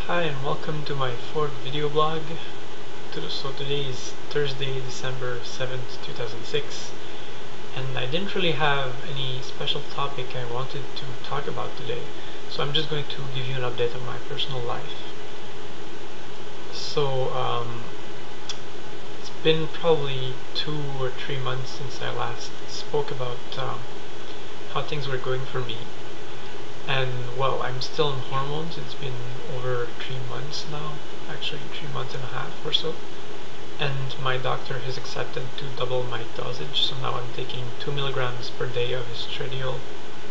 Hi and welcome to my fourth video blog. So today is Thursday, December 7th, 2006, and I didn't really have any special topic I wanted to talk about today, so I'm just going to give you an update on my personal life. So it's been probably 2 or 3 months since I last spoke about how things were going for me. And well, I'm still on hormones. It's been over 3 months now, actually 3 months and a half or so. And my doctor has accepted to double my dosage, so now I'm taking 2 milligrams per day of estradiol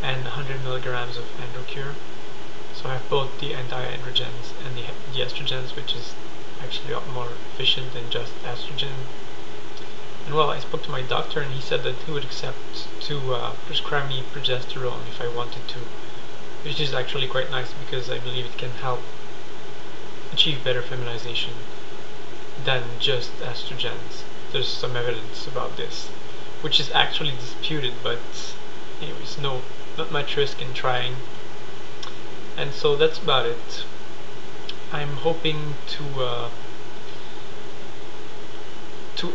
and 100 milligrams of Androcure. So I have both the anti-androgens and the estrogens, which is actually a lot more efficient than just estrogen. And well, I spoke to my doctor and he said that he would accept to prescribe me progesterone if I wanted to, which is actually quite nice because I believe it can help achieve better feminization than just estrogens. There's some evidence about this, which is actually disputed, but anyways, not much risk in trying. And so that's about it. I'm hoping to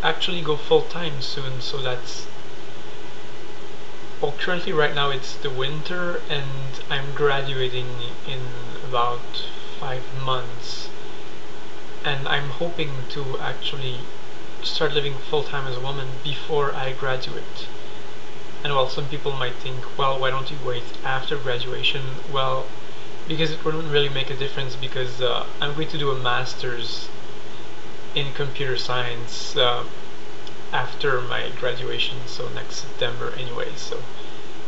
actually go full-time soon, so that's... Well, currently right now it's the winter and I'm graduating in about 5 months, and I'm hoping to actually start living full-time as a woman before I graduate. And well, some people might think, well, why don't you wait after graduation? Well, because it wouldn't really make a difference, because I'm going to do a master's in computer science after my graduation, so next September anyway. So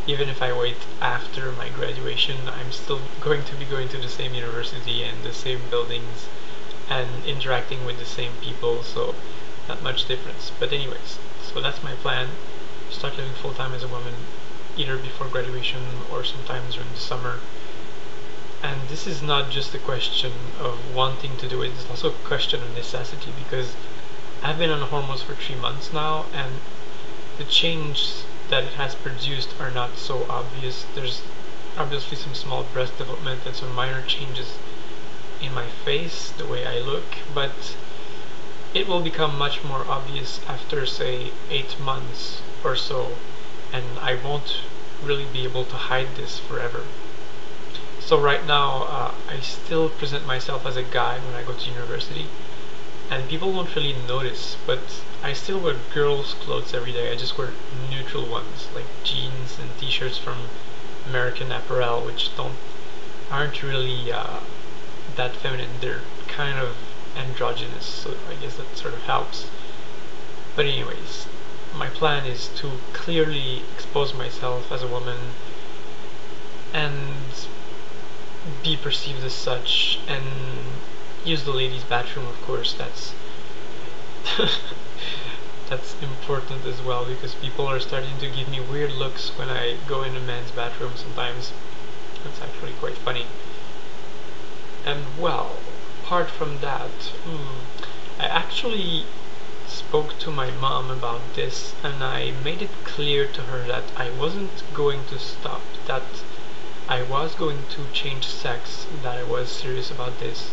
even if I wait after my graduation, I'm still going to be going to the same university and the same buildings and interacting with the same people, so not much difference. But anyways, so that's my plan: start living full-time as a woman either before graduation or sometimes during the summer. And this is not just a question of wanting to do it, it's also a question of necessity, because I've been on hormones for 3 months now, and the change that it has produced are not so obvious. There's obviously some small breast development and some minor changes in my face, the way I look, but it will become much more obvious after, say, 8 months or so, and I won't really be able to hide this forever. So right now, I still present myself as a guy when I go to university, and people won't really notice, but I still wear girls' clothes every day. I just wear neutral ones, like jeans and t-shirts from American Apparel, which aren't really that feminine. They're kind of androgynous, so I guess that sort of helps. But anyways, my plan is to clearly expose myself as a woman and be perceived as such, and use the ladies' bathroom, of course. That's that's important as well, because people are starting to give me weird looks when I go in a men's bathroom sometimes. That's actually quite funny. And well, apart from that, I actually spoke to my mom about this, and I made it clear to her that I wasn't going to stop, that I was going to change sex, that I was serious about this,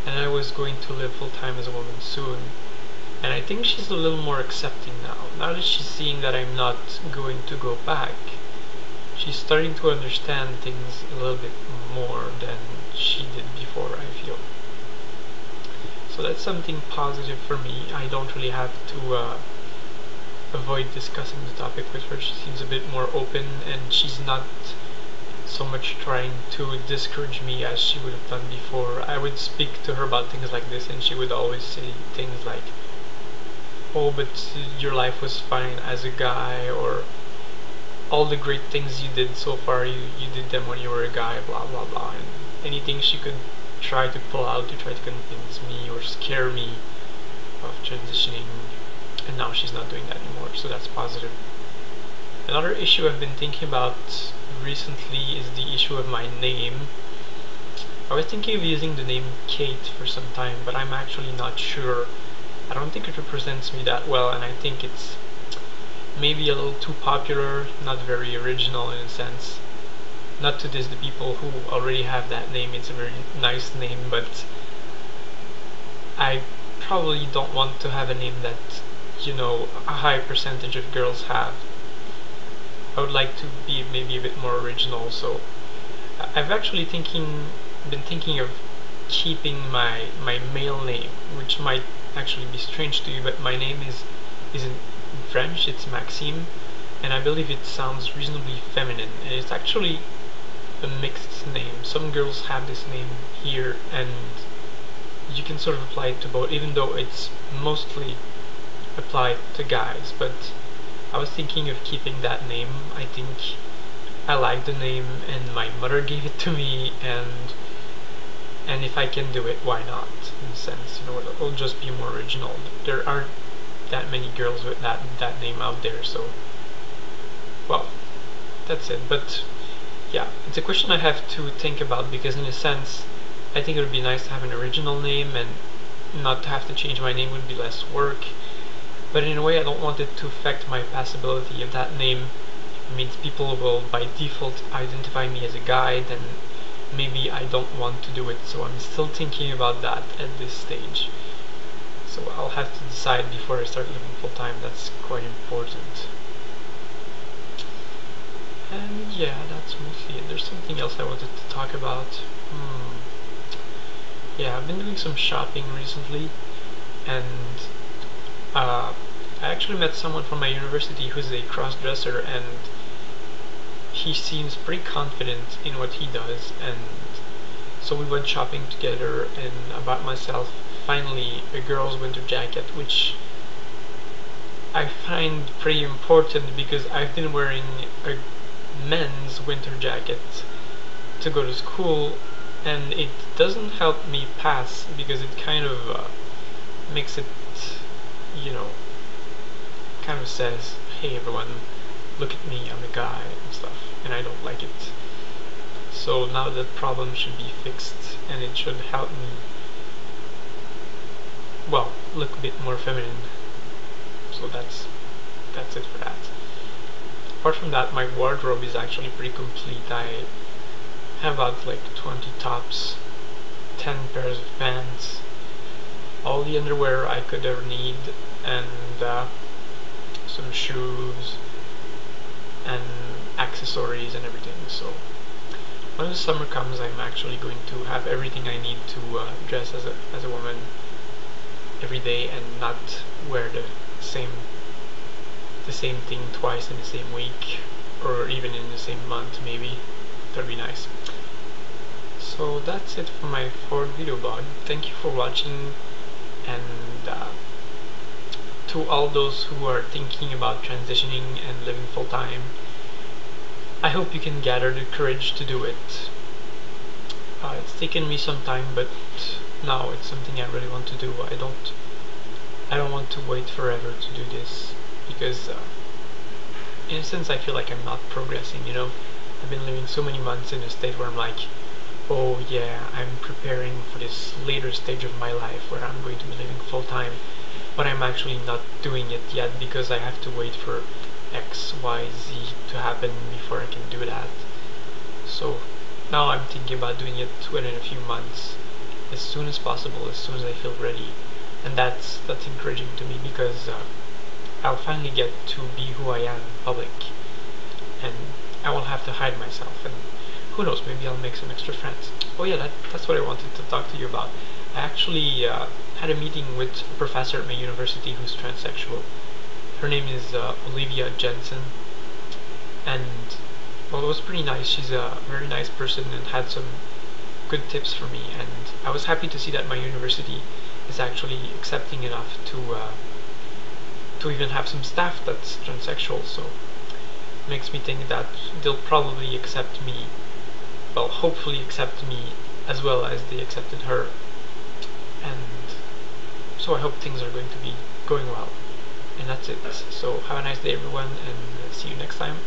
and I was going to live full-time as a woman soon. And I think she's a little more accepting now that she's seeing that I'm not going to go back. She's starting to understand things a little bit more than she did before, I feel. So that's something positive for me. I don't really have to avoid discussing the topic with her. She seems a bit more open, and she's not so much trying to discourage me as she would have done before. I would speak to her about things like this, and she would always say things like, oh, but your life was fine as a guy, or all the great things you did so far, you did them when you were a guy, blah blah blah. And anything she could try to pull out to try to convince me or scare me of transitioning, and now she's not doing that anymore, so that's positive. Another issue I've been thinking about recently is the issue of my name. I was thinking of using the name Kate for some time, but I'm actually not sure. I don't think it represents me that well, and I think it's maybe a little too popular, not very original in a sense. not to diss the people who already have that name, it's a very nice name, but I probably don't want to have a name that, you know, a high percentage of girls have. I would like to be maybe a bit more original, so I've actually been thinking of keeping my male name, which might actually be strange to you, but my name is in French, it's Maxime, and I believe it sounds reasonably feminine, and it's actually a mixed name. Some girls have this name here, and you can sort of apply it to both, even though it's mostly applied to guys, but I was thinking of keeping that name. I think I like the name, and my mother gave it to me, and if I can do it, why not? In a sense, you know, it'll just be more original. There aren't that many girls with that name out there, so well, that's it. But yeah, it's a question I have to think about, because in a sense, I think it would be nice to have an original name, and not to have to change my name would be less work. But in a way, I don't want it to affect my passability. If that name means people will by default identify me as a guy, then maybe I don't want to do it. So I'm still thinking about that at this stage. So I'll have to decide before I start living full time. That's quite important. And yeah, that's mostly it. There's something else I wanted to talk about. Yeah, I've been doing some shopping recently, and I actually met someone from my university who's a cross-dresser, and he seems pretty confident in what he does, and so we went shopping together, and I bought myself finally a girl's winter jacket, which I find pretty important because I've been wearing a men's winter jacket to go to school, and it doesn't help me pass because it kind of makes it, you know, kind of says, hey everyone, look at me, I'm a guy and stuff, and I don't like it. So now that problem should be fixed, and it should help me, well, look a bit more feminine. So that's it for that. Apart from that, my wardrobe is actually pretty complete. I have about like 20 tops, 10 pairs of pants, all the underwear I could ever need, and some shoes and accessories and everything. So when the summer comes, I'm actually going to have everything I need to dress as a woman every day, and not wear the same thing twice in the same week, or even in the same month maybe. That'd be nice. So that's it for my fourth video blog. Thank you for watching, and to all those who are thinking about transitioning and living full-time, I hope you can gather the courage to do it. It's taken me some time, but now it's something I really want to do. I don't want to wait forever to do this, because in a sense I feel like I'm not progressing, you know. I've been living so many months in a state where I'm like, oh yeah, I'm preparing for this later stage of my life where I'm going to be living full-time, but I'm actually not doing it yet because I have to wait for X, Y, Z to happen before I can do that. So now I'm thinking about doing it within a few months, as soon as possible, as soon as I feel ready. And that's encouraging to me, because I'll finally get to be who I am in public, and I won't have to hide myself, and who knows, maybe I'll make some extra friends. Oh yeah, that's what I wanted to talk to you about. I actually had a meeting with a professor at my university who's transsexual. Her name is Olivia Jensen, and well, it was pretty nice. She's a very nice person and had some good tips for me, and I was happy to see that my university is actually accepting enough to even have some staff that's transsexual. So it makes me think that they'll probably accept me, well, hopefully accept me as well as they accepted her, and so I hope things are going to be going well. And that's it. So have a nice day everyone, and see you next time.